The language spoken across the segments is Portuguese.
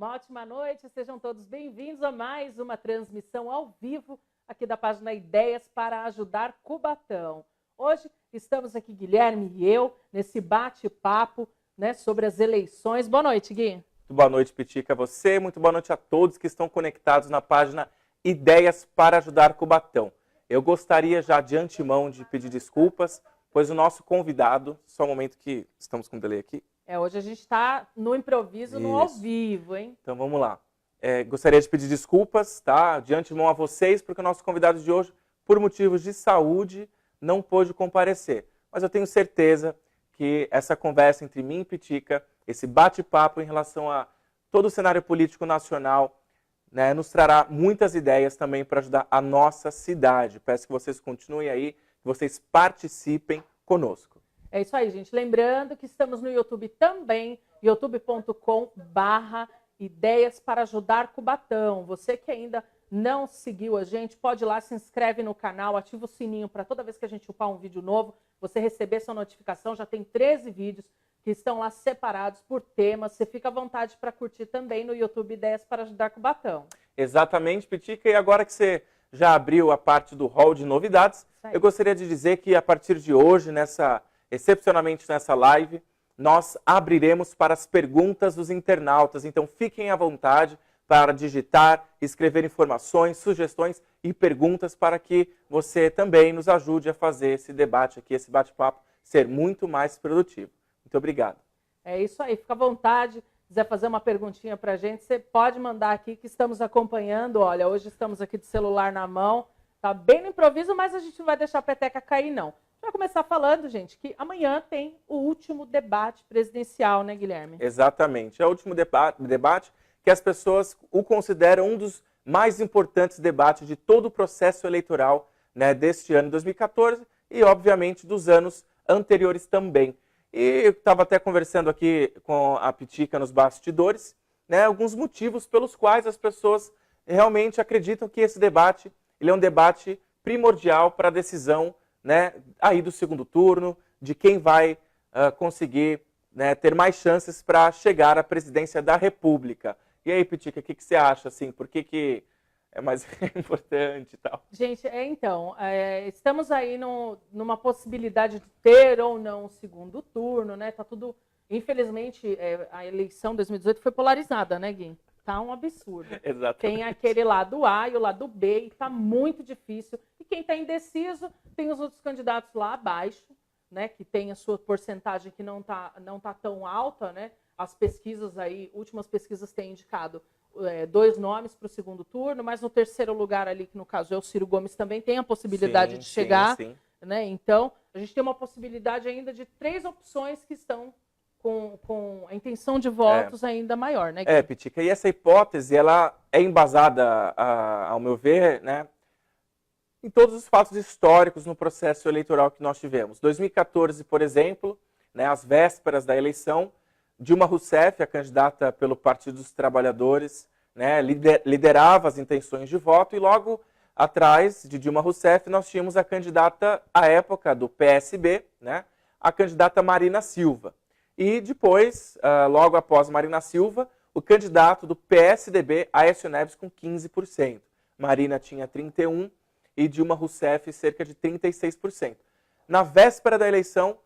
Uma ótima noite, sejam todos bem-vindos a mais uma transmissão ao vivo aqui da página Ideias para Ajudar Cubatão. Hoje estamos aqui, Guilherme e eu, nesse bate-papo, né, sobre as eleições. Boa noite, Gui. Muito boa noite, Pitica, a você. Muito boa noite a todos que estão conectados na página Ideias para Ajudar Cubatão. Eu gostaria já de antemão de pedir desculpas, pois o nosso convidado, só um momento que estamos com um delay aqui. Hoje a gente está no improviso, no ao vivo, hein? Então vamos lá. Gostaria de pedir desculpas, tá? De antemão a vocês, porque o nosso convidado de hoje, por motivos de saúde, não pôde comparecer. Mas eu tenho certeza que essa conversa entre mim e Pitica, esse bate-papo em relação a todo o cenário político nacional, né, nos trará muitas ideias também para ajudar a nossa cidade. Peço que vocês continuem aí, que vocês participem conosco. É isso aí, gente. Lembrando que estamos no YouTube também, youtube.com/ideias para ajudar Cubatão. Você que ainda não seguiu a gente, pode ir lá, se inscreve no canal, ativa o sininho para toda vez que a gente upar um vídeo novo, você receber sua notificação. Já tem 13 vídeos que estão lá separados por temas. Você fica à vontade para curtir também no YouTube Ideias para Ajudar Cubatão. Exatamente, Pitica. E agora que você já abriu a parte do hall de novidades, eu gostaria de dizer que a partir de hoje, excepcionalmente nessa live, nós abriremos para as perguntas dos internautas. Então fiquem à vontade para digitar, escrever informações, sugestões e perguntas para que você também nos ajude a fazer esse debate aqui, esse bate-papo ser muito mais produtivo. Muito obrigado. É isso aí, fica à vontade. Quiser fazer uma perguntinha para a gente, você pode mandar aqui que estamos acompanhando. Olha, hoje estamos aqui de celular na mão, tá bem no improviso, mas a gente não vai deixar a peteca cair, não. Vai começar falando, gente, que amanhã tem o último debate presidencial, né, Guilherme? Exatamente, é o último debate que as pessoas o consideram um dos mais importantes debates de todo o processo eleitoral, né, deste ano de 2014 e, obviamente, dos anos anteriores também. E eu estava até conversando aqui com a Pitica nos bastidores, né, alguns motivos pelos quais as pessoas realmente acreditam que esse debate ele é um debate primordial para a decisão, né, aí do segundo turno, de quem vai conseguir, né, ter mais chances para chegar à presidência da República. E aí, Pitica, o que você acha? Assim, por que é mais importante e tal? Gente, estamos aí numa possibilidade de ter ou não um segundo turno, né? Tá tudo, infelizmente, a eleição de 2018 foi polarizada, né, Gui? Tá um absurdo. Exatamente. Tem aquele lado A e o lado B, e tá muito difícil. E quem está indeciso, tem os outros candidatos lá abaixo, né, que tem a sua porcentagem que não tá tão alta, né? As pesquisas aí, últimas pesquisas têm indicado 2 nomes para o segundo turno, mas no terceiro lugar ali, que no caso é o Ciro Gomes, também tem a possibilidade de chegar. Sim. Né? Então, a gente tem uma possibilidade ainda de 3 opções que estão com a intenção de votos ainda maior, né, Gui? Pitica, e essa hipótese, ela é embasada, ao meu ver, né, em todos os fatos históricos no processo eleitoral que nós tivemos. 2014, por exemplo, né, às vésperas da eleição, Dilma Rousseff, a candidata pelo Partido dos Trabalhadores, né, liderava as intenções de voto, e logo atrás de Dilma Rousseff nós tínhamos a candidata, à época, do PSB, né, a candidata Marina Silva. E depois, logo após Marina Silva, o candidato do PSDB, Aécio Neves, com 15%. Marina tinha 31% e Dilma Rousseff cerca de 36%. Na véspera da eleição,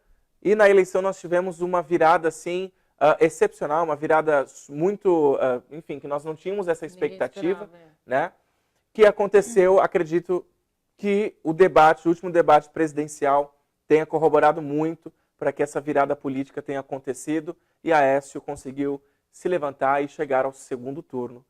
e na eleição nós tivemos uma virada assim, excepcional, uma virada muito, enfim, que nós não tínhamos essa expectativa, né? Que aconteceu, acredito que o último debate presidencial tenha corroborado muito para que essa virada política tenha acontecido e Aécio conseguiu se levantar e chegar ao segundo turno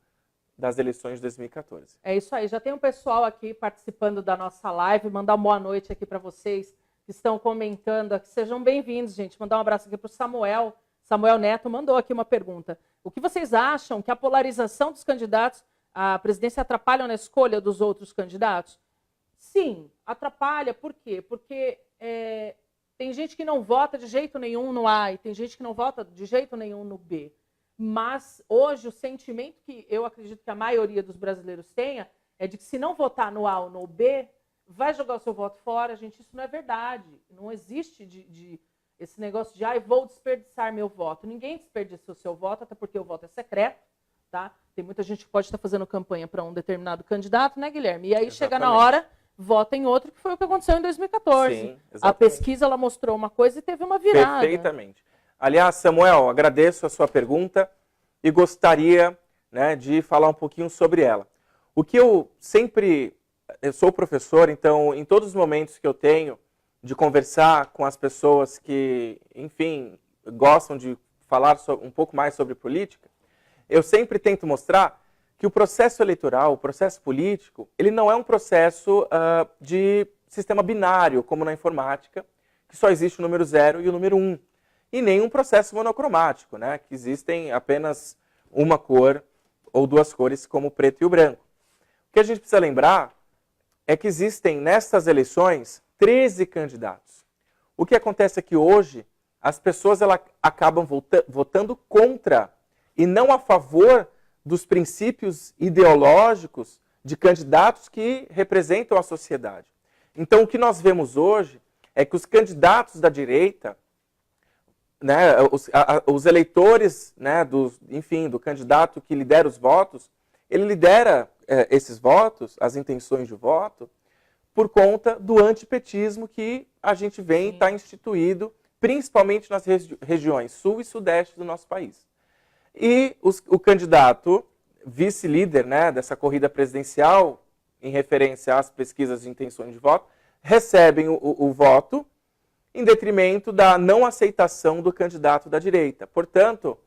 das eleições de 2014. É isso aí, já tem um pessoal aqui participando da nossa live, mandar uma boa noite aqui para vocês que estão comentando aqui, sejam bem-vindos, gente, mandar um abraço aqui para o Samuel Neto mandou aqui uma pergunta. O que vocês acham que a polarização dos candidatos à presidência atrapalha na escolha dos outros candidatos? Sim, atrapalha, por quê? Porque tem gente que não vota de jeito nenhum no A e tem gente que não vota de jeito nenhum no B. Mas hoje o sentimento que eu acredito que a maioria dos brasileiros tenha é de que se não votar no A ou no B, vai jogar o seu voto fora. Gente, isso não é verdade. Não existe esse negócio de vou desperdiçar meu voto. Ninguém desperdiça o seu voto, até porque o voto é secreto. tá? Tem muita gente que pode estar fazendo campanha para um determinado candidato, né, Guilherme? E aí Exatamente. chega na hora, vota em outro, que foi o que aconteceu em 2014. Sim, a pesquisa ela mostrou uma coisa e teve uma virada. Perfeitamente. Aliás, Samuel, agradeço a sua pergunta e gostaria, né, de falar um pouquinho sobre ela. O que eu sou professor, então em todos os momentos que eu tenho de conversar com as pessoas que, enfim, gostam de falar um pouco mais sobre política, eu sempre tento mostrar que o processo eleitoral, o processo político, ele não é um processo de sistema binário, como na informática, que só existe o número 0 e o número 1. E nem um processo monocromático, né, que existem apenas uma cor ou duas cores, como o preto e o branco. O que a gente precisa lembrar é que existem, nestas eleições, 13 candidatos. O que acontece é que hoje as pessoas acabam votando contra e não a favor dos princípios ideológicos de candidatos que representam a sociedade. Então, o que nós vemos hoje é que os candidatos da direita, né, os eleitores, né, do candidato que lidera os votos, ele lidera esses votos, as intenções de voto, por conta do antipetismo que a gente vem está instituído, principalmente nas regiões sul e sudeste do nosso país. E o candidato vice-líder, né, dessa corrida presidencial, em referência às pesquisas de intenções de voto, recebem o voto em detrimento da não aceitação do candidato da direita. Portanto,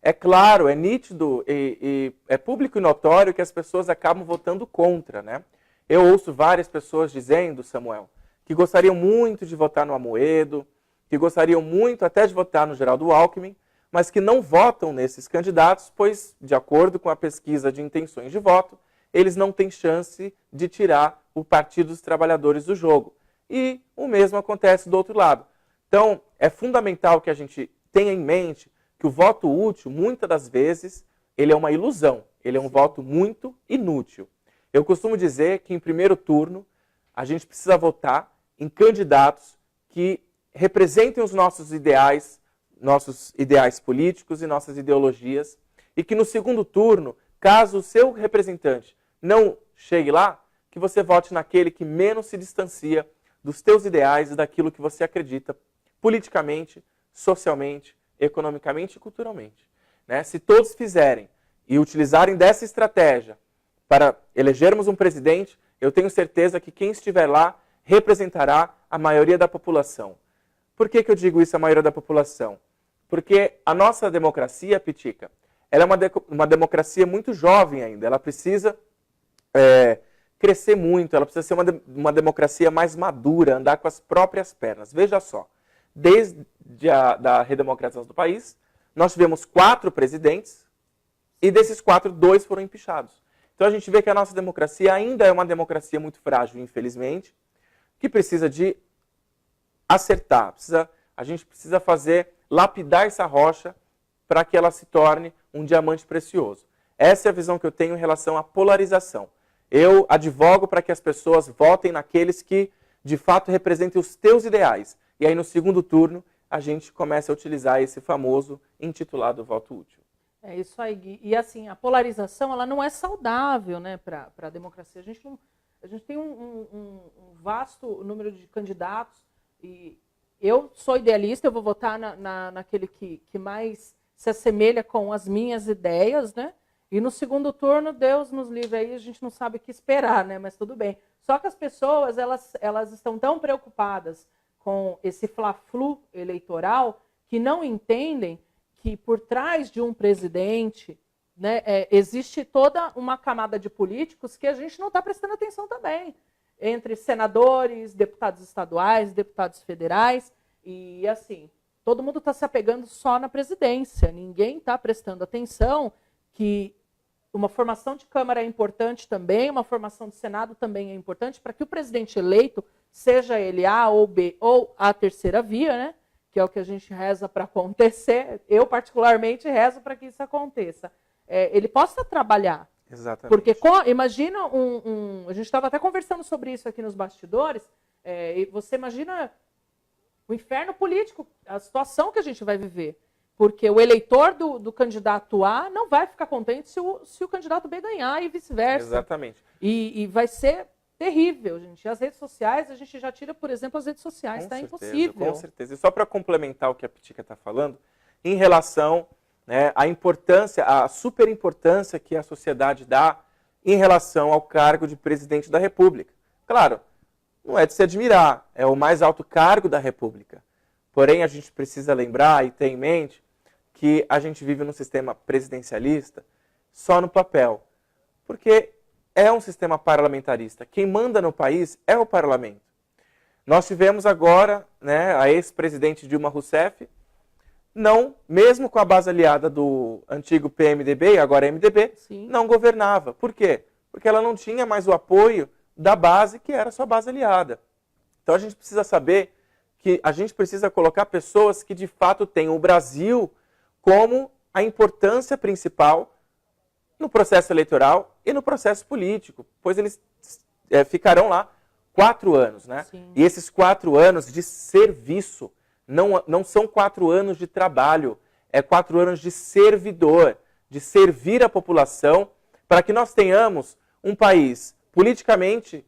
é claro, é nítido e é público e notório que as pessoas acabam votando contra, né? Eu ouço várias pessoas dizendo, Samuel, que gostariam muito de votar no Amoedo, que gostariam muito até de votar no Geraldo Alckmin, mas que não votam nesses candidatos, pois, de acordo com a pesquisa de intenções de voto, eles não têm chance de tirar o Partido dos Trabalhadores do jogo. E o mesmo acontece do outro lado. Então, é fundamental que a gente tenha em mente que o voto útil, muitas das vezes, ele é uma ilusão. Ele é um voto muito inútil. Eu costumo dizer que, em primeiro turno, a gente precisa votar em candidatos que representem os nossos ideais políticos e nossas ideologias, e que no segundo turno, caso o seu representante não chegue lá, que você vote naquele que menos se distancia dos teus ideais e daquilo que você acredita politicamente, socialmente, economicamente e culturalmente. Né? Se todos fizerem e utilizarem dessa estratégia para elegermos um presidente, eu tenho certeza que quem estiver lá representará a maioria da população. Por que eu digo isso, a maioria da população? Porque a nossa democracia, Pitica, ela é uma democracia muito jovem ainda. Ela precisa crescer muito, ela precisa ser uma democracia mais madura, andar com as próprias pernas. Veja só, desde a redemocratização do país, nós tivemos 4 presidentes e desses 4, 2 foram empichados. Então a gente vê que a nossa democracia ainda é uma democracia muito frágil, infelizmente, que precisa de acertar, a gente precisa lapidar essa rocha para que ela se torne um diamante precioso. Essa é a visão que eu tenho em relação à polarização. Eu advogo para que as pessoas votem naqueles que, de fato, representem os teus ideais. E aí, no segundo turno, a gente começa a utilizar esse famoso intitulado voto útil. É isso aí, Gui. E assim, a polarização ela não é saudável, né, para a democracia. A gente tem um vasto número de candidatos e eu sou idealista, eu vou votar naquele que mais se assemelha com as minhas ideias, né? E no segundo turno, Deus nos livre aí, a gente não sabe o que esperar, né? Mas tudo bem. Só que as pessoas, elas estão tão preocupadas com esse fla-flu eleitoral que não entendem que por trás de um presidente, né, existe toda uma camada de políticos que a gente não está prestando atenção também. Entre senadores, deputados estaduais, deputados federais, e assim, todo mundo está se apegando só na presidência, ninguém está prestando atenção que uma formação de Câmara é importante também, uma formação de Senado também é importante para que o presidente eleito, seja ele A ou B ou a terceira via, né, que é o que a gente reza para acontecer, eu particularmente rezo para que isso aconteça, ele possa trabalhar. Exatamente. Porque imagina a gente estava até conversando sobre isso aqui nos bastidores, e você imagina o inferno político, a situação que a gente vai viver. Porque o eleitor do candidato A não vai ficar contente se o candidato B ganhar e vice-versa. Exatamente. E vai ser terrível, gente. E as redes sociais, a gente já tira, por exemplo, as redes sociais, está impossível. Com certeza. E só para complementar o que a Pitica está falando, em relação, né, à importância, a super importância que a sociedade dá em relação ao cargo de presidente da República. Claro, não é de se admirar, é o mais alto cargo da República. Porém, a gente precisa lembrar e ter em mente que a gente vive num sistema presidencialista só no papel. Porque é um sistema parlamentarista. Quem manda no país é o parlamento. Nós tivemos agora, né, a ex-presidente Dilma Rousseff, não, mesmo com a base aliada do antigo PMDB e agora MDB, Sim. não governava. Por quê? Porque ela não tinha mais o apoio da base, que era sua base aliada. Então a gente precisa saber que a gente precisa colocar pessoas que de fato tenham o Brasil como a importância principal no processo eleitoral e no processo político, pois eles ficarão lá 4 anos, né? Sim. E esses 4 anos de serviço não são 4 anos de trabalho, é 4 anos de servidor, de servir a população, para que nós tenhamos um país politicamente,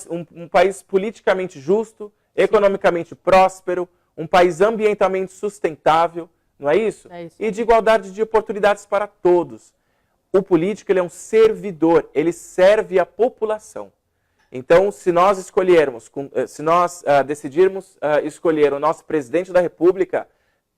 um país politicamente justo, economicamente próspero, um país ambientalmente sustentável, não é isso? É isso. E de igualdade de oportunidades para todos. O político, ele é um servidor, ele serve a população. Então, se nós decidirmos escolher o nosso presidente da República,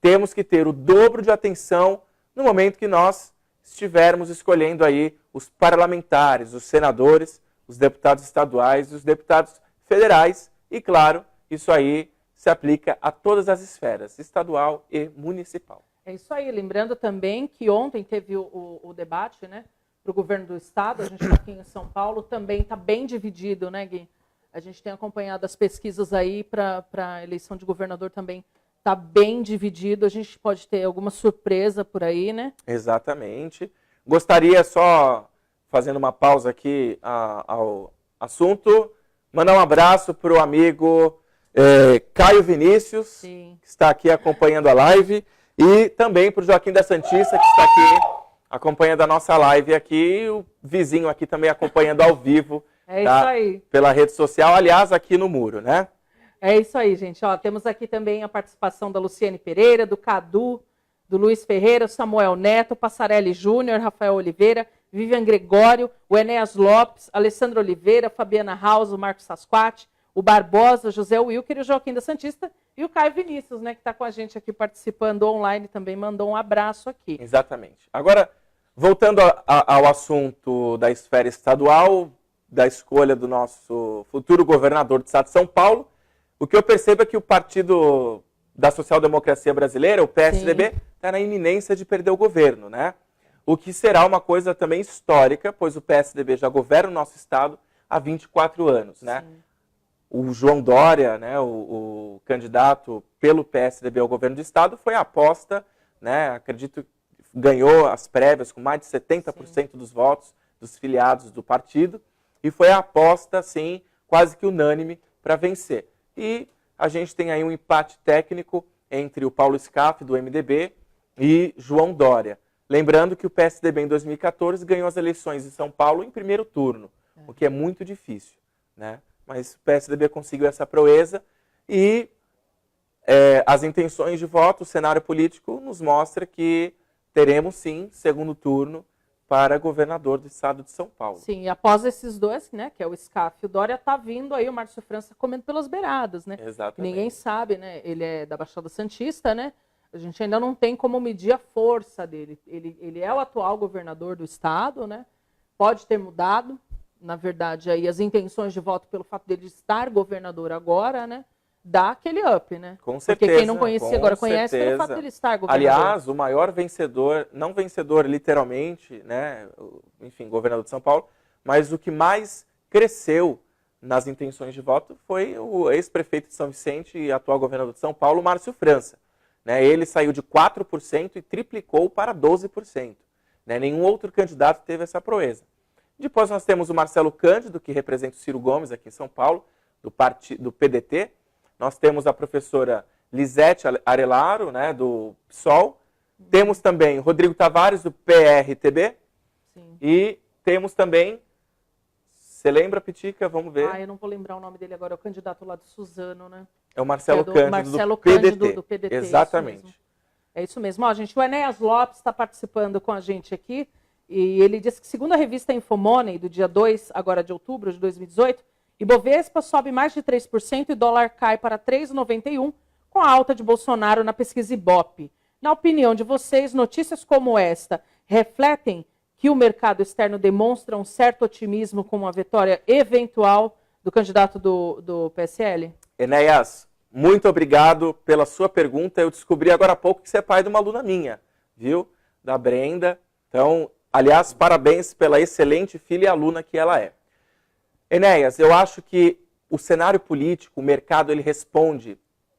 temos que ter o dobro de atenção no momento que nós estivermos escolhendo aí os parlamentares, os senadores, os deputados estaduais e os deputados federais. E, claro, isso aí se aplica a todas as esferas, estadual e municipal. É isso aí. Lembrando também que ontem teve o debate, né, para o governo do estado. A gente está aqui em São Paulo, também está bem dividido, né, Gui? A gente tem acompanhado as pesquisas aí para a eleição de governador também. Está bem dividido. A gente pode ter alguma surpresa por aí, né? Exatamente. Gostaria só, fazendo uma pausa aqui ao assunto, mandar um abraço para o amigo Caio Vinícius, Sim. que está aqui acompanhando a live, e também para o Joaquim da Santista, que está aqui acompanhando a nossa live aqui, e o vizinho aqui também acompanhando ao vivo. É isso aí. Pela rede social, aliás, aqui no muro, né? É isso aí, gente. Ó, temos aqui também a participação da Luciane Pereira, do Cadu, do Luiz Ferreira, Samuel Neto, Passarelli Júnior, Rafael Oliveira, Vivian Gregório, o Enéas Lopes, Alessandro Oliveira, Fabiana House, o Marcos Sasquati, o Barbosa, José Wilker e o Joaquim da Santista, e o Caio Vinícius, né, que está com a gente aqui participando online, também mandou um abraço aqui. Exatamente. Agora, voltando ao assunto da esfera estadual, da escolha do nosso futuro governador do estado de São Paulo, o que eu percebo é que o Partido da Social-Democracia Brasileira, o PSDB, está na iminência de perder o governo, né? O que será uma coisa também histórica, pois o PSDB já governa o nosso estado há 24 anos, né? Sim. O João Dória, né, o candidato pelo PSDB ao governo do estado, foi a aposta, né? Acredito que ganhou as prévias com mais de 70% dos votos dos filiados do partido, e foi a aposta, sim, quase que unânime para vencer. E a gente tem aí um empate técnico entre o Paulo Scaff, do MDB, e João Dória. Lembrando que o PSDB, em 2014, ganhou as eleições em São Paulo em primeiro turno, o que é muito difícil, né? Mas o PSDB conseguiu essa proeza e as intenções de voto, o cenário político, nos mostra que teremos, sim, segundo turno para governador do estado de São Paulo. Sim, e após esses dois, né, que é o Scaff e o Dória, tá vindo aí o Márcio França comendo pelas beiradas, né? Exatamente. Ninguém sabe, né? Ele é da Baixada Santista, né? A gente ainda não tem como medir a força dele. Ele é o atual governador do estado, né? Pode ter mudado, na verdade, aí as intenções de voto pelo fato dele estar governador agora, né? Dá aquele up, né? Com certeza. Porque quem não conhecia agora conhece pelo fato dele estar governador. Aliás, o maior vencedor, não vencedor literalmente, né? Enfim, governador de São Paulo, mas o que mais cresceu nas intenções de voto foi o ex-prefeito de São Vicente e atual governador de São Paulo, Márcio França. Né? Ele saiu de 4% e triplicou para 12%. Né? Nenhum outro candidato teve essa proeza. Depois nós temos o Marcelo Cândido, que representa o Ciro Gomes aqui em São Paulo, do PDT. Nós temos a professora Lisete Arelaro, né, do PSOL, Temos também Rodrigo Tavares, do PRTB. Sim. E temos também, você lembra, Pitica? Vamos ver. Eu não vou lembrar o nome dele agora, é o candidato lá do Suzano, né? É o Marcelo Cândido, Marcelo do Cândido, PDT. do PDT. Exatamente. É isso mesmo. Ó, gente, o Enéas Lopes está participando com a gente aqui e ele disse que, segundo a revista Infomoney, do dia 2 agora de outubro de 2018, Ibovespa sobe mais de 3% e dólar cai para 3,91 com a alta de Bolsonaro na pesquisa Ibope. Na opinião de vocês, notícias como esta refletem que o mercado externo demonstra um certo otimismo com uma vitória eventual do candidato do PSL? Enéas, muito obrigado pela sua pergunta. Eu descobri agora há pouco que você é pai de uma aluna minha, viu? Da Brenda. Então, aliás, parabéns pela excelente filha e aluna que ela é. Enéas, eu acho que o cenário político, o mercado, ele responde,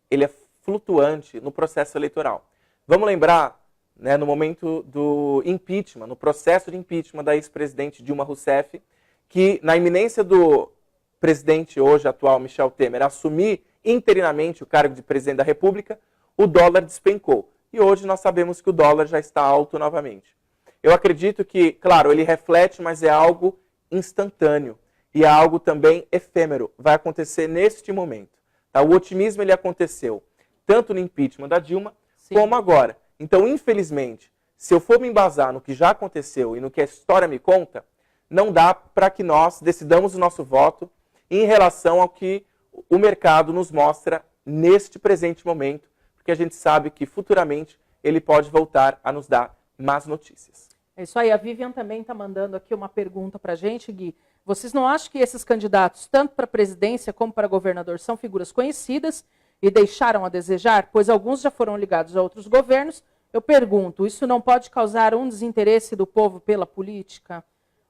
ele é flutuante no processo eleitoral. Vamos lembrar, né, no momento do impeachment, no processo de impeachment da ex-presidente Dilma Rousseff, que na iminência do presidente hoje atual, Michel Temer, assumir interinamente o cargo de presidente da República, o dólar despencou. E hoje nós sabemos que o dólar já está alto novamente. Eu acredito que, claro, ele reflete, mas é algo instantâneo. E é algo também efêmero. Vai acontecer neste momento. Tá? O otimismo ele aconteceu tanto no impeachment da Dilma, sim, como agora. Então, infelizmente, se eu for me embasar no que já aconteceu e no que a história me conta, não dá para que nós decidamos o nosso voto em relação ao que o mercado nos mostra neste presente momento, porque a gente sabe que futuramente ele pode voltar a nos dar más notícias. É isso aí. A Vivian também está mandando aqui uma pergunta para a gente, Gui. Vocês não acham que esses candidatos, tanto para a presidência como para governador, são figuras conhecidas e deixaram a desejar? Pois alguns já foram ligados a outros governos. Eu pergunto, isso não pode causar um desinteresse do povo pela política?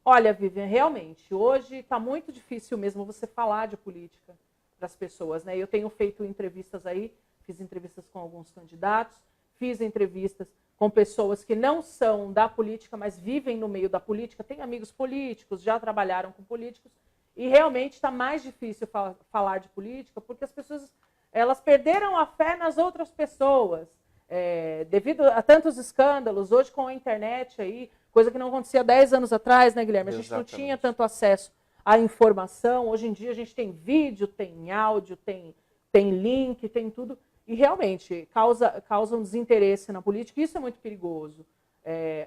Olha, Vivian, realmente, hoje está muito difícil mesmo você falar de política para as pessoas, né? Eu tenho feito entrevistas aí, fiz entrevistas com alguns candidatos, fiz entrevistas com pessoas que não são da política, mas vivem no meio da política, têm amigos políticos, já trabalharam com políticos, e realmente está mais difícil falar de política, porque as pessoas elas perderam a fé nas outras pessoas, devido a tantos escândalos, hoje com a internet aí, coisa que não acontecia 10 anos atrás, né, Guilherme? A gente não tinha tanto acesso à informação, hoje em dia a gente tem vídeo, tem áudio, tem link, tem tudo, e realmente causa um desinteresse na política, e isso é muito perigoso.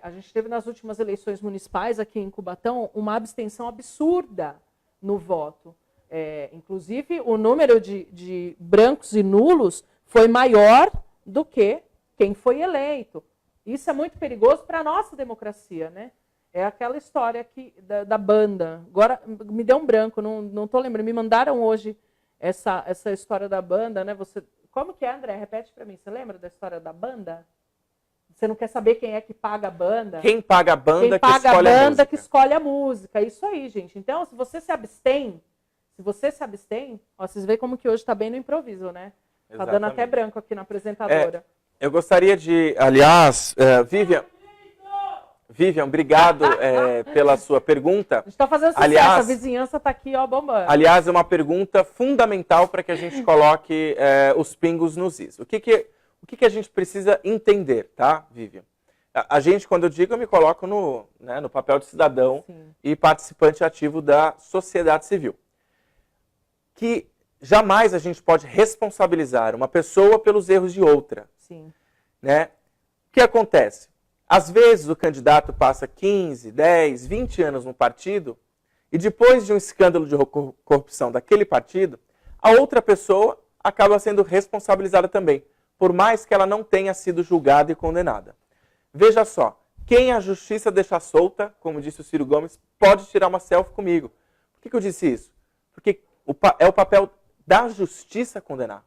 A gente teve nas últimas eleições municipais aqui em Cubatão uma abstenção absurda no voto. Inclusive, o número de brancos e nulos foi maior do que quem foi eleito. Isso é muito perigoso para a nossa democracia, né? É aquela história aqui da banda. Agora, me deu um branco, não estou lembrando. Me mandaram hoje essa história da banda, né? Como que é, André? Repete para mim. Você lembra da história da banda? Você não quer saber quem é que paga a banda? Quem paga a banda, quem paga a banda que escolhe a música. Isso aí, gente. Então, se você se abstém, ó, vocês veem como que hoje está bem no improviso, né? Está dando até branco aqui na apresentadora. Eu gostaria de, aliás, Vivian, obrigado pela sua pergunta. A gente está fazendo sucesso, aliás, a vizinhança está aqui, ó, bombando. Aliás, é uma pergunta fundamental para que a gente coloque os pingos nos is. O que a gente precisa entender, tá, Vivian? A gente, quando eu digo, eu me coloco no papel de cidadão, sim, e participante ativo da sociedade civil. Que jamais a gente pode responsabilizar uma pessoa pelos erros de outra. Sim. Né? O que acontece? Às vezes o candidato passa 15, 10, 20 anos no partido e depois de um escândalo de corrupção daquele partido, a outra pessoa acaba sendo responsabilizada também, por mais que ela não tenha sido julgada e condenada. Veja só, quem a justiça deixar solta, como disse o Ciro Gomes, pode tirar uma selfie comigo. Por que eu disse isso? Porque é o papel da justiça condenar,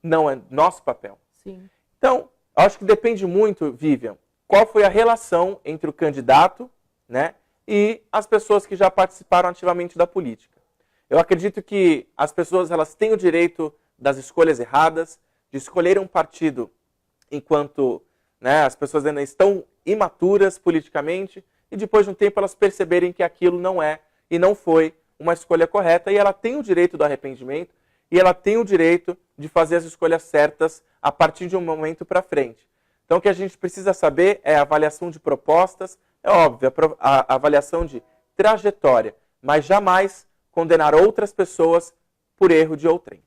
não é nosso papel. Sim. Então, acho que depende muito, Vivian, qual foi a relação entre o candidato, né, e as pessoas que já participaram ativamente da política. Eu acredito que as pessoas elas têm o direito das escolhas erradas, de escolher um partido enquanto, né, as pessoas ainda estão imaturas politicamente e depois de um tempo elas perceberem que aquilo não é e não foi uma escolha correta, e ela tem o direito do arrependimento e ela tem o direito de fazer as escolhas certas a partir de um momento para frente. Então, o que a gente precisa saber é a avaliação de propostas, é óbvio, a avaliação de trajetória, mas jamais condenar outras pessoas por erro de outrem.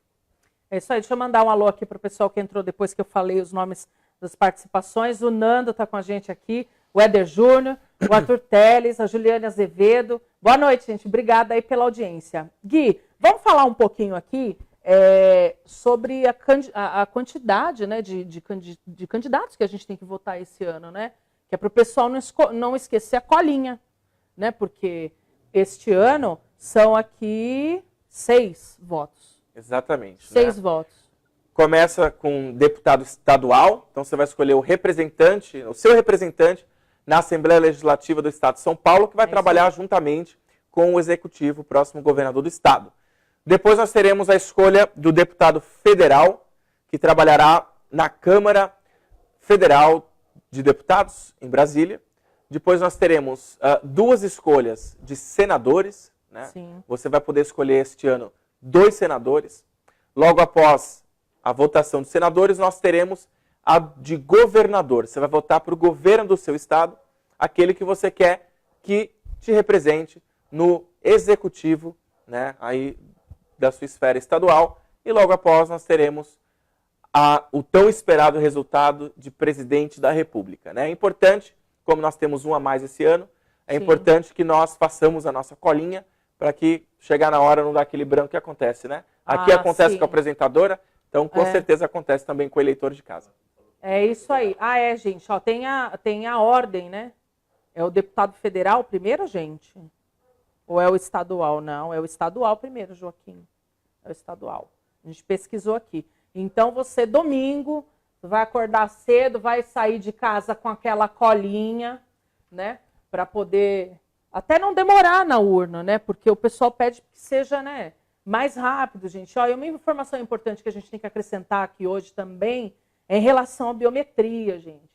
É isso aí, deixa eu mandar um alô aqui para o pessoal que entrou depois que eu falei os nomes das participações. O Nando está com a gente aqui, o Éder Júnior, o Arthur Teles, a Juliane Azevedo. Boa noite, gente. Obrigada aí pela audiência. Gui, vamos falar um pouquinho aqui sobre a quantidade, né, de candidatos que a gente tem que votar esse ano, né? Que é para o pessoal não esquecer a colinha, né? Porque este ano são aqui 6 votos. Exatamente. 6 votos. Começa com deputado estadual, então você vai escolher o seu representante na Assembleia Legislativa do Estado de São Paulo, que vai trabalhar juntamente com o executivo, o próximo governador do Estado. Depois nós teremos a escolha do deputado federal, que trabalhará na Câmara Federal de Deputados, em Brasília. Depois nós teremos 2 escolhas de senadores, né? Sim. Você vai poder escolher este ano 2 senadores. Logo após a votação dos senadores, nós teremos a de governador. Você vai votar para o governo do seu estado, aquele que você quer que te represente no executivo, né, aí da sua esfera estadual. E logo após nós teremos o tão esperado resultado de presidente da República, né? É importante, como nós temos um a mais esse ano, é importante que nós façamos a nossa colinha para que chegar na hora não dá aquele branco que acontece, né? Aqui acontece com a apresentadora, então com certeza acontece também com o eleitor de casa. É isso aí. Gente, ó, tem a ordem, né? É o deputado federal primeiro, gente? Ou é o estadual? Não, é o estadual primeiro, Joaquim. É o estadual. A gente pesquisou aqui. Então, você, domingo, vai acordar cedo, vai sair de casa com aquela colinha, né? Para poder até não demorar na urna, né? Porque o pessoal pede que seja, né, mais rápido, gente. Ó, e uma informação importante que a gente tem que acrescentar aqui hoje também é em relação à biometria, gente.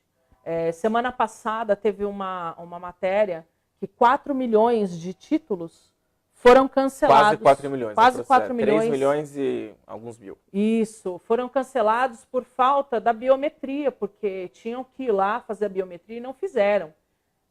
Semana passada teve uma matéria que 4 milhões de títulos foram cancelados. Quase 4 milhões. Quase 4 milhões. 3 milhões e alguns mil. Isso, foram cancelados por falta da biometria, porque tinham que ir lá fazer a biometria e não fizeram.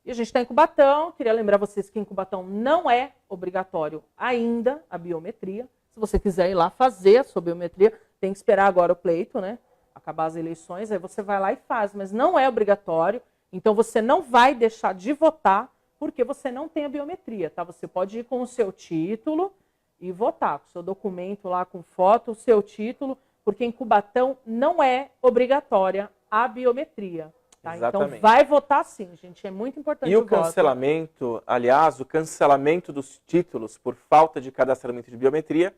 E a gente está em Cubatão, queria lembrar vocês que em Cubatão não é obrigatório ainda a biometria. Se você quiser ir lá fazer a sua biometria, tem que esperar agora o pleito, né? Acabar as eleições, aí você vai lá e faz, mas não é obrigatório, então você não vai deixar de votar porque você não tem a biometria, tá? Você pode ir com o seu título e votar, com o seu documento lá com foto, o seu título, porque em Cubatão não é obrigatória a biometria. Tá? Então vai votar sim, gente, é muito importante o voto. E o cancelamento, aliás, o cancelamento dos títulos por falta de cadastramento de biometria,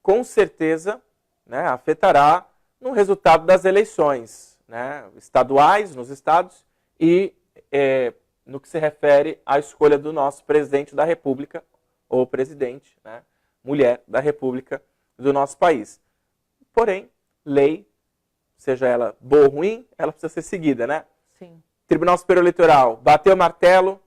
com certeza, né, afetará no resultado das eleições, né, estaduais, nos estados, e no que se refere à escolha do nosso presidente da República, ou presidente, né, mulher da República do nosso país. Porém, lei, seja ela boa ou ruim, ela precisa ser seguida, né? Sim. Tribunal Superior Eleitoral bateu o martelo,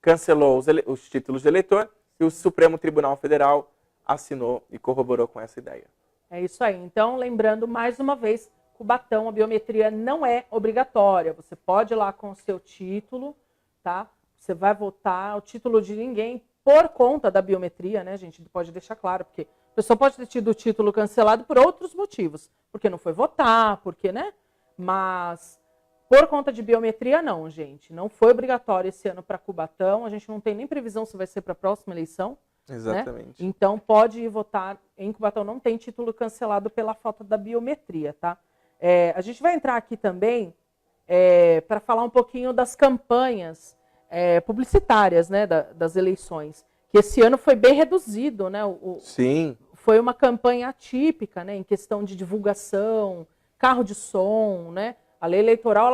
cancelou os títulos de eleitor, e o Supremo Tribunal Federal assinou e corroborou com essa ideia. É isso aí. Então, lembrando mais uma vez, Cubatão, a biometria não é obrigatória. Você pode ir lá com o seu título, tá? Você vai votar, o título de ninguém por conta da biometria, né, gente? Pode deixar claro, porque a pessoa pode ter tido o título cancelado por outros motivos. Porque não foi votar, porque, né? Mas por conta de biometria, não, gente. Não foi obrigatório esse ano para Cubatão. A gente não tem nem previsão se vai ser para a próxima eleição. Exatamente. Né? Então, pode ir votar. Em Cubatão não tem título cancelado pela falta da biometria, tá? A gente vai entrar aqui também para falar um pouquinho das campanhas publicitárias, né, das eleições. Que esse ano foi bem reduzido, né? Sim. Foi uma campanha atípica, né, em questão de divulgação, carro de som, né? A lei eleitoral,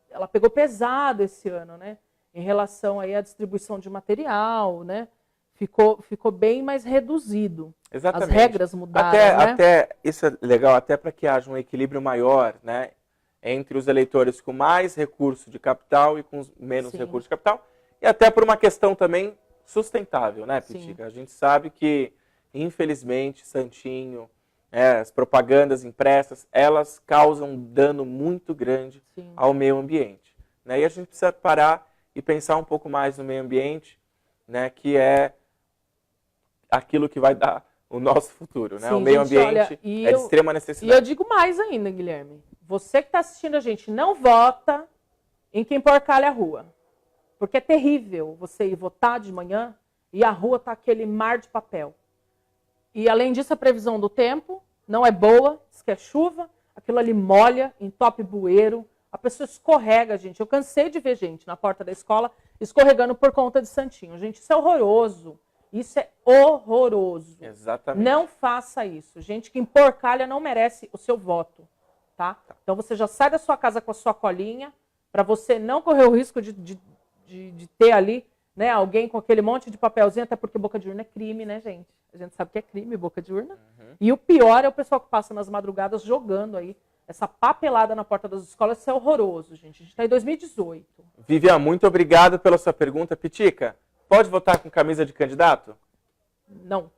ela pegou pesado esse ano, né? Em relação aí à distribuição de material, né? Ficou bem mais reduzido. Exatamente. As regras mudaram, né? Até isso é legal, até para que haja um equilíbrio maior, né, entre os eleitores com mais recurso de capital e com menos recurso de capital, e até por uma questão também sustentável, né, Pitica? A gente sabe que, infelizmente, Santinho, as propagandas impressas, elas causam um dano muito grande Sim. ao meio ambiente. Né? E a gente precisa parar e pensar um pouco mais no meio ambiente, né, que é aquilo que vai dar o nosso futuro. Né? Sim, o meio gente, ambiente olha, é de extrema E necessidade. eu digo mais ainda, Guilherme. Você que está assistindo a gente, não vota em quem porcalha a rua. Porque é terrível você ir votar de manhã e a rua tá aquele mar de papel. E além disso, a previsão do tempo não é boa, diz que é chuva, aquilo ali molha, entope bueiro, a pessoa escorrega, gente. Eu cansei de ver gente na porta da escola escorregando por conta de santinho. Gente, isso é horroroso. Isso é horroroso. Exatamente. Não faça isso. Gente que emporcalha não merece o seu voto. Tá? Então você já sai da sua casa com a sua colinha, para você não correr o risco de ter ali, né, alguém com aquele monte de papelzinho, até porque boca de urna é crime, né, gente? A gente sabe que é crime, boca de urna. Uhum. E o pior é o pessoal que passa nas madrugadas jogando aí essa papelada na porta das escolas. Isso é horroroso, gente. A gente está em 2018. Vivian, muito obrigado pela sua pergunta. Pitica, pode votar com camisa de candidato? Não.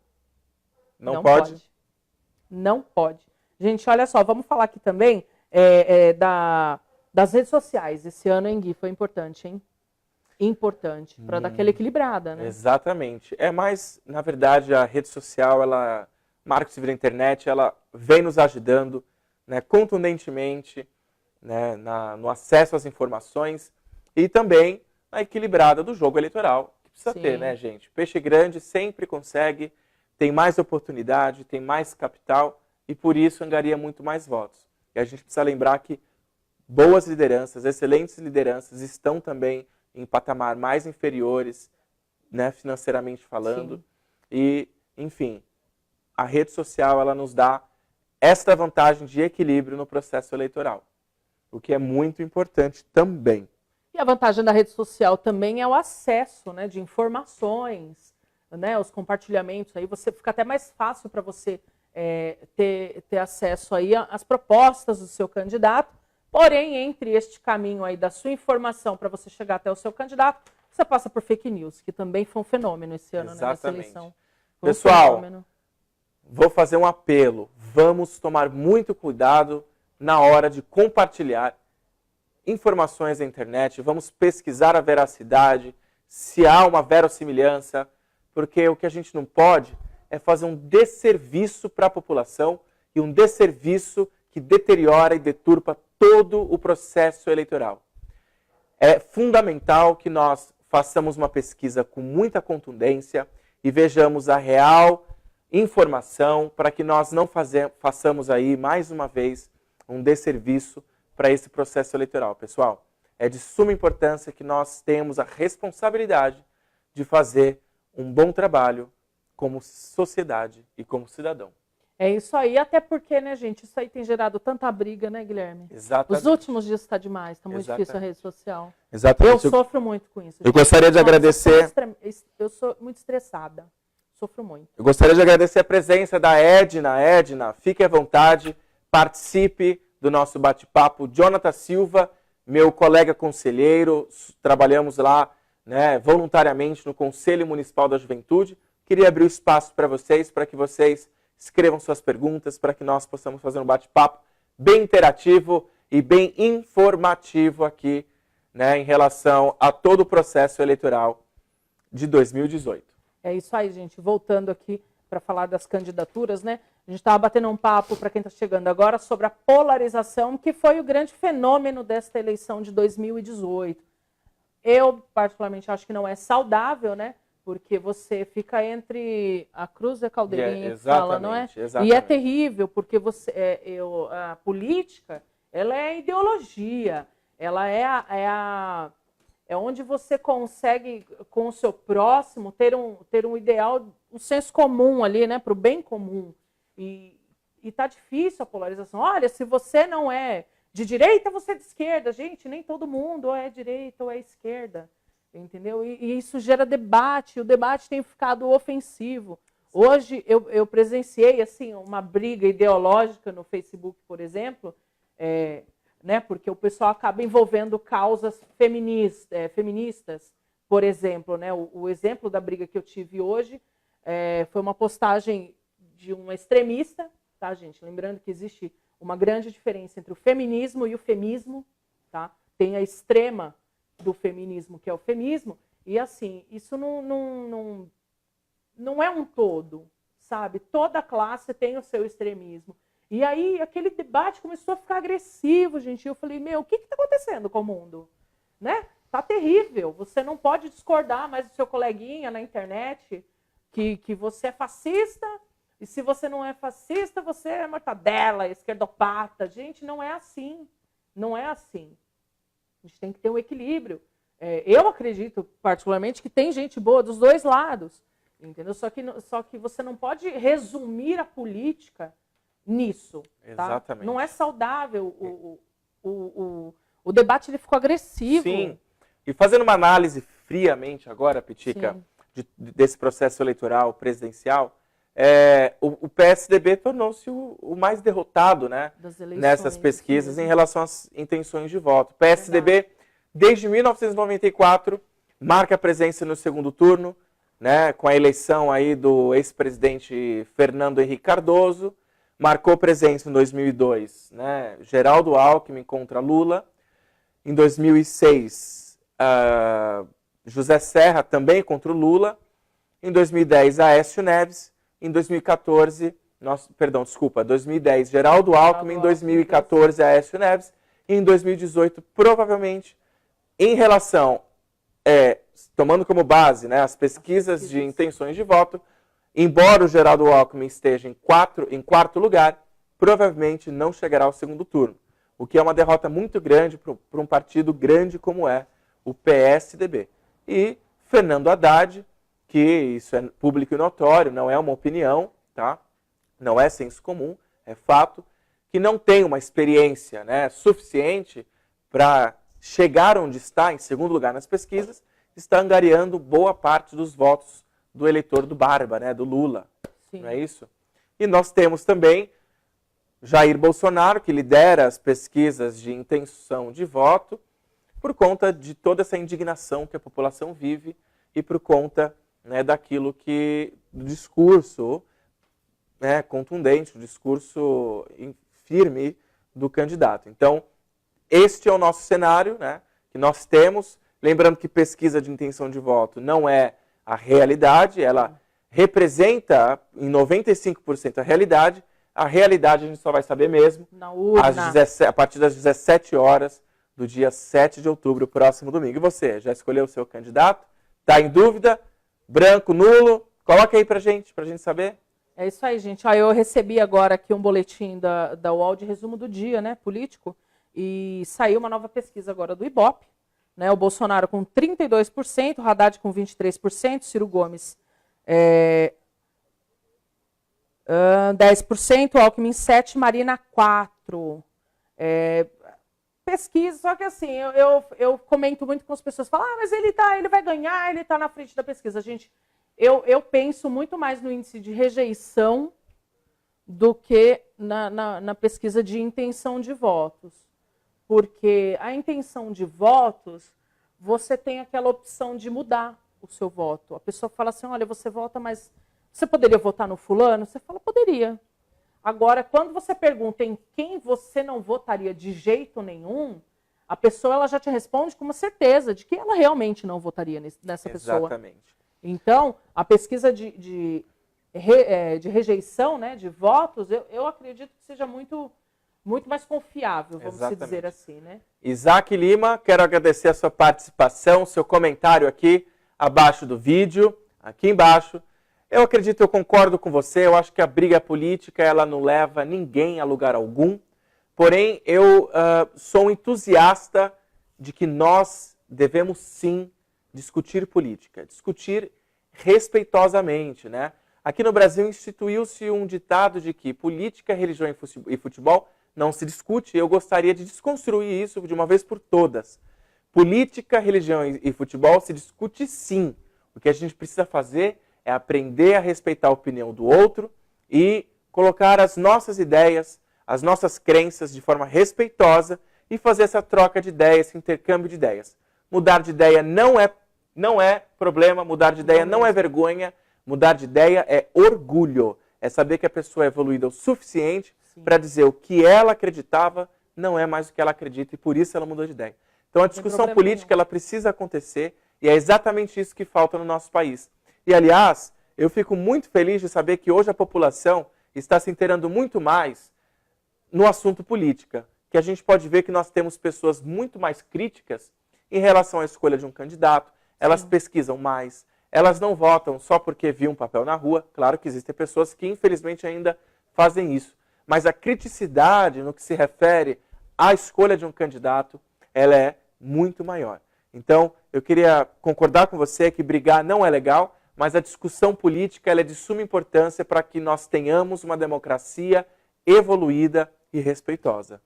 Não pode? Não pode. Gente, olha só, vamos falar aqui também das redes sociais. Esse ano, hein, Gui, foi importante, hein? Importante, para dar aquela equilibrada, né? Exatamente. Mas, na verdade, a rede social, marketing da internet, ela vem nos ajudando, né, contundentemente, né, no acesso às informações e também na equilibrada do jogo eleitoral, que precisa ter, né, gente? Peixe grande sempre consegue, tem mais oportunidade, tem mais capital e, por isso, angaria muito mais votos. E a gente precisa lembrar que boas lideranças, excelentes lideranças estão também em patamar mais inferiores, né, financeiramente falando. Sim. E, enfim, a rede social ela nos dá esta vantagem de equilíbrio no processo eleitoral, o que é muito importante também. E a vantagem da rede social também é o acesso, né, de informações, né, os compartilhamentos. Aí você fica até mais fácil para você ter acesso aí às propostas do seu candidato. Porém, entre este caminho aí da sua informação para você chegar até o seu candidato, você passa por fake news, que também foi um fenômeno esse ano, né, nessa eleição. Pessoal, vou fazer um apelo. Vamos tomar muito cuidado na hora de compartilhar informações na internet. Vamos pesquisar a veracidade, se há uma verossimilhança, porque o que a gente não pode é fazer um desserviço para a população e um desserviço que deteriora e deturpa todo o processo eleitoral. É fundamental que nós façamos uma pesquisa com muita contundência e vejamos a real informação para que nós não façamos aí, mais uma vez, um desserviço para esse processo eleitoral. Pessoal, é de suma importância que nós tenhamos a responsabilidade de fazer um bom trabalho como sociedade e como cidadão. É isso aí, até porque, né, gente, isso aí tem gerado tanta briga, né, Guilherme? Exatamente. Os últimos dias está demais, está muito difícil a rede social. Exatamente. Eu sofro muito com isso. Eu gostaria de agradecer... Eu sou muito estressada, sofro muito. Eu gostaria de agradecer a presença da Edna. Edna, fique à vontade, participe do nosso bate-papo. Jonathan Silva, meu colega conselheiro, trabalhamos lá, né, voluntariamente no Conselho Municipal da Juventude. Queria abrir o espaço para que vocês escrevam suas perguntas, para que nós possamos fazer um bate-papo bem interativo e bem informativo aqui, né, em relação a todo o processo eleitoral de 2018. É isso aí, gente. Voltando aqui para falar das candidaturas, né? A gente estava batendo um papo, para quem está chegando agora, sobre a polarização, que foi o grande fenômeno desta eleição de 2018. Eu, particularmente, acho que não é saudável, né? Porque você fica entre a cruz e a caldeirinha, que fala, não é? Exatamente. E é terrível, porque a política, ela é ideologia, ela é onde você consegue, com o seu próximo, ter um ideal, um senso comum ali, né, para o bem comum. E tá difícil a polarização. Olha, se você não é de direita, você é de esquerda. Gente, nem todo mundo ou é direita ou é esquerda. Entendeu? E isso gera debate, o debate tem ficado ofensivo. Hoje eu presenciei assim, uma briga ideológica no Facebook, por exemplo, né, porque o pessoal acaba envolvendo causas feministas, por exemplo. Né, o exemplo da briga que eu tive hoje foi uma postagem de uma extremista, tá, gente? Lembrando que existe uma grande diferença entre o feminismo e o femismo, tá? Tem a extrema do feminismo, que é o femismo, e assim, isso não é um todo, sabe? Toda classe tem o seu extremismo. E aí aquele debate começou a ficar agressivo, gente. Eu falei, o que está acontecendo com o mundo? Né? Tá terrível. Você não pode discordar mais do seu coleguinha na internet que você é fascista, e se você não é fascista, você é mortadela, esquerdopata. Gente, não é assim. Não é assim. A gente tem que ter um equilíbrio. Eu acredito, particularmente, que tem gente boa dos dois lados. Entendeu? Só que você não pode resumir a política nisso. Tá? Exatamente. Não é saudável. O debate ele ficou agressivo. Sim. E fazendo uma análise friamente agora, Pitica, desse processo eleitoral presidencial, o PSDB tornou-se o mais derrotado, né, nessas pesquisas em relação às intenções de voto. O PSDB, desde 1994, marca a presença no segundo turno, né, com a eleição aí do ex-presidente Fernando Henrique Cardoso, marcou presença em 2002, né, Geraldo Alckmin contra Lula. Em 2006, José Serra também contra o Lula. Em 2010, Aécio Neves. Em 2014, 2010, Geraldo Alckmin. Em 2014, Aécio Neves. E em 2018, provavelmente, em relação, tomando como base, né, as pesquisas de intenções de voto, embora o Geraldo Alckmin esteja em quarto lugar, provavelmente não chegará ao segundo turno. O que é uma derrota muito grande para um partido grande como é o PSDB. E Fernando Haddad, que isso é público e notório, não é uma opinião, tá? Não é senso comum, é fato, que não tem uma experiência, né, suficiente para chegar onde está, em segundo lugar nas pesquisas, está angariando boa parte dos votos do eleitor do Barba, né, do Lula. Sim. Não é isso? E nós temos também Jair Bolsonaro, que lidera as pesquisas de intenção de voto, por conta de toda essa indignação que a população vive e por conta, né, do discurso, né, contundente, o discurso firme do candidato. Então, este é o nosso cenário, né, que nós temos. Lembrando que pesquisa de intenção de voto não é a realidade, ela representa em 95% a realidade. A realidade a gente só vai saber mesmo a partir das 17 horas do dia 7 de outubro, próximo domingo. E você, já escolheu o seu candidato? Está em dúvida? Branco, nulo? Coloca aí pra gente saber. É isso aí, gente. Eu recebi agora aqui um boletim da UOL de resumo do dia, né, político, e saiu uma nova pesquisa agora do Ibope, né, o Bolsonaro com 32%, o Haddad com 23%, Ciro Gomes 10%, Alckmin 7%, Marina 4%. Pesquisa, só que assim, eu comento muito com as pessoas, falam, mas ele vai ganhar, ele está na frente da pesquisa. Gente, eu penso muito mais no índice de rejeição do que na pesquisa de intenção de votos. Porque a intenção de votos, você tem aquela opção de mudar o seu voto. A pessoa fala assim, olha, você vota, mas você poderia votar no fulano? Você fala, poderia. Agora, quando você pergunta em quem você não votaria de jeito nenhum, a pessoa ela já te responde com uma certeza de que ela realmente não votaria nessa pessoa. Exatamente. Então, a pesquisa de rejeição, né, de votos, eu acredito que seja muito mais confiável, vamos dizer assim, né? Isaac Lima, quero agradecer a sua participação, seu comentário aqui abaixo do vídeo, aqui embaixo. Eu acredito, eu concordo com você, eu acho que a briga política ela não leva ninguém a lugar algum, porém eu sou um entusiasta de que nós devemos sim discutir política, discutir respeitosamente, né? Aqui no Brasil instituiu-se um ditado de que política, religião e futebol não se discute, e eu gostaria de desconstruir isso de uma vez por todas. Política, religião e futebol se discute sim. O que a gente precisa fazer é aprender a respeitar a opinião do outro e colocar as nossas ideias, as nossas crenças de forma respeitosa e fazer essa troca de ideias, esse intercâmbio de ideias. Mudar de ideia não é problema, mudar de ideia não é vergonha, mudar de ideia é orgulho. é saber que a pessoa é evoluída o suficiente para dizer o que ela acreditava não é mais o que ela acredita e por isso ela mudou de ideia. Então a discussão política ela precisa acontecer e é exatamente isso que falta no nosso país. E aliás, eu fico muito feliz de saber que hoje a população está se inteirando muito mais no assunto política, que a gente pode ver que nós temos pessoas muito mais críticas em relação à escolha de um candidato, elas pesquisam mais, elas não votam só porque viu um papel na rua, claro que existem pessoas que infelizmente ainda fazem isso, mas a criticidade no que se refere à escolha de um candidato, ela é muito maior. Então, eu queria concordar com você que brigar não é legal, mas a discussão política ela é de suma importância para que nós tenhamos uma democracia evoluída e respeitosa.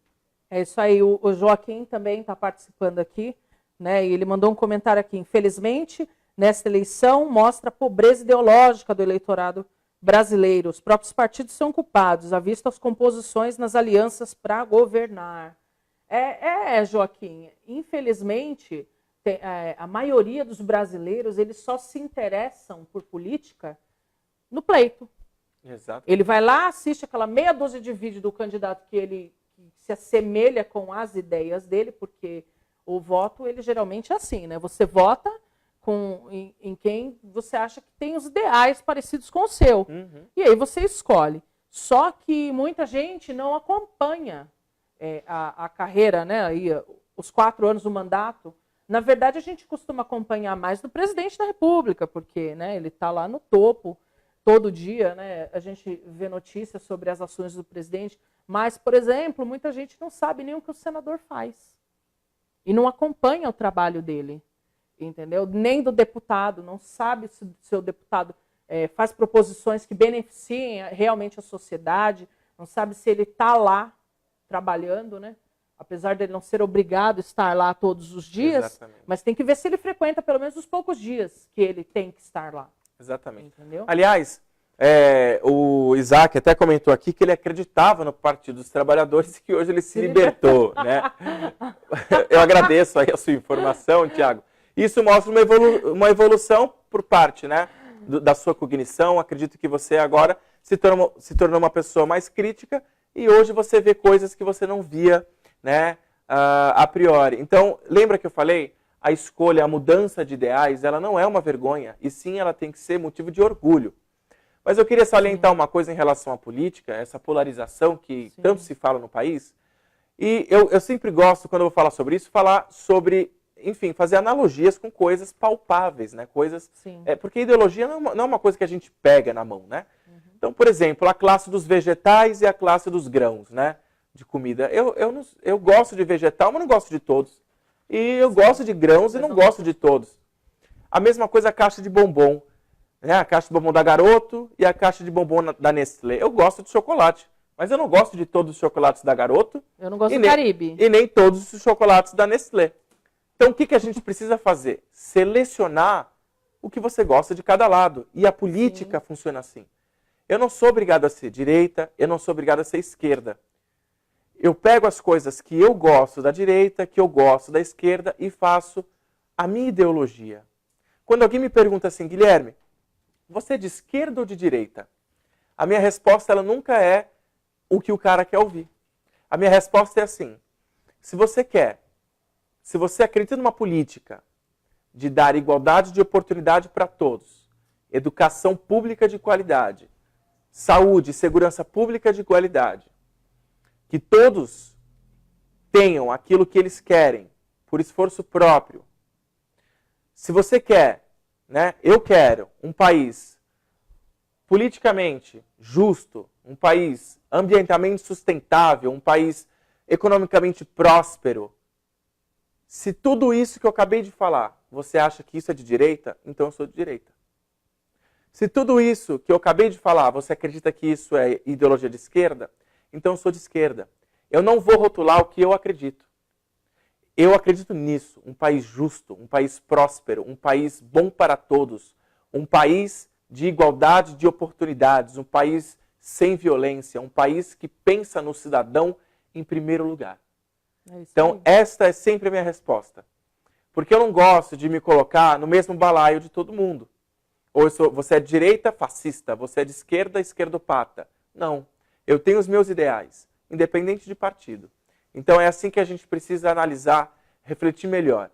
É isso aí, o Joaquim também está participando aqui, né? E ele mandou um comentário aqui. Infelizmente, nesta eleição, mostra a pobreza ideológica do eleitorado brasileiro. Os próprios partidos são culpados, à vista as composições nas alianças para governar. Joaquim, infelizmente, a maioria dos brasileiros eles só se interessam por política no pleito. Exato. Ele vai lá, assiste aquela meia dúzia de vídeos do candidato que se assemelha com as ideias dele, porque o voto, ele geralmente é assim, né? Você vota em quem você acha que tem os ideais parecidos com o seu. Uhum. E aí você escolhe. Só que muita gente não acompanha a carreira, né? Aí, os 4 anos do mandato. Na verdade, a gente costuma acompanhar mais do presidente da República, porque, né, ele está lá no topo todo dia, né? A gente vê notícias sobre as ações do presidente, mas, por exemplo, muita gente não sabe nem o que o senador faz. E não acompanha o trabalho dele, entendeu? Nem do deputado, não sabe se o seu deputado faz proposições que beneficiem realmente a sociedade, não sabe se ele está lá trabalhando, né? Apesar de ele não ser obrigado a estar lá todos os dias, exatamente, mas tem que ver se ele frequenta pelo menos os poucos dias que ele tem que estar lá. Exatamente. Entendeu? Aliás, o Isaac até comentou aqui que ele acreditava no Partido dos Trabalhadores e que hoje ele se libertou, né? Eu agradeço aí a sua informação, Tiago. Isso mostra uma evolução por parte, né, da sua cognição. Acredito que você agora se tornou uma pessoa mais crítica e hoje você vê coisas que você não via, né, a priori. Então, lembra que eu falei? A escolha, a mudança de ideais, ela não é uma vergonha, e sim ela tem que ser motivo de orgulho. Mas eu queria salientar uma coisa em relação à política, essa polarização que tanto se fala no país. E eu sempre gosto, quando eu vou falar sobre isso, falar sobre, enfim, fazer analogias com coisas palpáveis, né? Coisas, porque ideologia não é uma coisa que a gente pega na mão, né? Uhum. Então, por exemplo, a classe dos vegetais e a classe dos grãos, né? De comida. Eu gosto de vegetal, mas não gosto de todos. E eu gosto de grãos e não gosto de todos. A mesma coisa a caixa de bombom. Né? A caixa de bombom da Garoto e a caixa de bombom da Nestlé. Eu gosto de chocolate, mas eu não gosto de todos os chocolates da Garoto. Eu não gosto do Caribe. E nem todos os chocolates da Nestlé. Então o que a gente precisa fazer? Selecionar o que você gosta de cada lado. E a política funciona assim. Eu não sou obrigado a ser direita, eu não sou obrigado a ser esquerda. Eu pego as coisas que eu gosto da direita, que eu gosto da esquerda e faço a minha ideologia. Quando alguém me pergunta assim, Guilherme, você é de esquerda ou de direita? A minha resposta ela nunca é o que o cara quer ouvir. A minha resposta é assim, se você acredita numa política de dar igualdade de oportunidade para todos, educação pública de qualidade, saúde e segurança pública de qualidade, que todos tenham aquilo que eles querem, por esforço próprio. Se você quer, né, eu quero um país politicamente justo, um país ambientalmente sustentável, um país economicamente próspero. Se tudo isso que eu acabei de falar, você acha que isso é de direita, então eu sou de direita. Se tudo isso que eu acabei de falar, você acredita que isso é ideologia de esquerda, então eu sou de esquerda. Eu não vou rotular o que eu acredito. Eu acredito nisso, um país justo, um país próspero, um país bom para todos, um país de igualdade de oportunidades, um país sem violência, um país que pensa no cidadão em primeiro lugar. Então, esta é sempre a minha resposta. Porque eu não gosto de me colocar no mesmo balaio de todo mundo. Ou você é de direita, fascista. Você é de esquerda, esquerdopata. Não. Eu tenho os meus ideais, independente de partido. Então é assim que a gente precisa analisar, refletir melhor.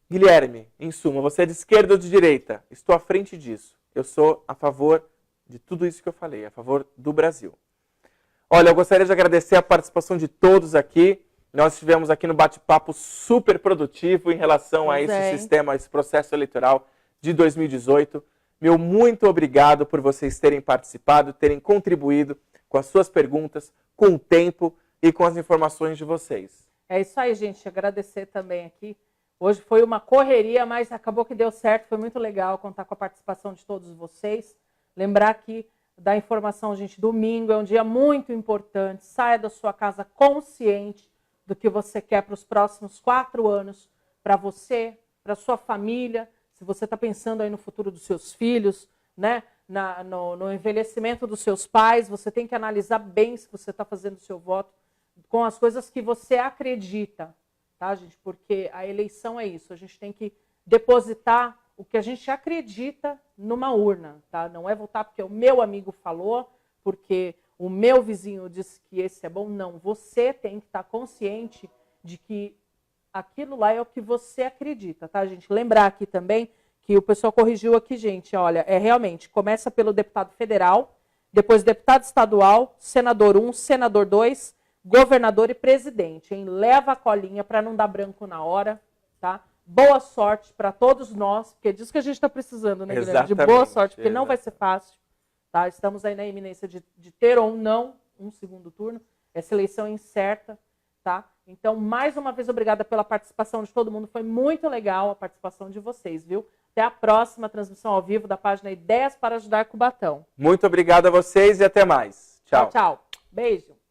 Guilherme, em suma, você é de esquerda ou de direita? Estou à frente disso. Eu sou a favor de tudo isso que eu falei, a favor do Brasil. Olha, eu gostaria de agradecer a participação de todos aqui. Nós estivemos aqui no bate-papo super produtivo em relação a esse sistema, a esse processo eleitoral de 2018. Meu muito obrigado por vocês terem participado, terem contribuído com as suas perguntas, com o tempo e com as informações de vocês. É isso aí, gente. Agradecer também aqui. Hoje foi uma correria, mas acabou que deu certo. Foi muito legal contar com a participação de todos vocês. Lembrar que da informação, gente, domingo é um dia muito importante. Saia da sua casa consciente do que você quer para os próximos 4 anos, para você, para sua família. Se você está pensando aí no futuro dos seus filhos, né? No envelhecimento dos seus pais, você tem que analisar bem se você está fazendo o seu voto com as coisas que você acredita, tá, gente? Porque a eleição é isso, a gente tem que depositar o que a gente acredita numa urna, tá? Não é votar porque o meu amigo falou, porque o meu vizinho disse que esse é bom, não. Você tem que estar consciente de que aquilo lá é o que você acredita, tá, gente? Lembrar aqui também que o pessoal corrigiu aqui, gente, olha, realmente, começa pelo deputado federal, depois deputado estadual, senador 1, senador 2, governador e presidente, hein? Leva a colinha para não dar branco na hora, tá? Boa sorte para todos nós, porque é disso que a gente está precisando, né, Guilherme? De boa sorte, porque não vai ser fácil, tá? Estamos aí na iminência de ter ou não um segundo turno, essa eleição é incerta, tá? Então, mais uma vez, obrigada pela participação de todo mundo, foi muito legal a participação de vocês, viu? Até a próxima transmissão ao vivo da página Ideias para Ajudar Cubatão. Muito obrigado a vocês e até mais. Tchau. Tchau, tchau. Beijo.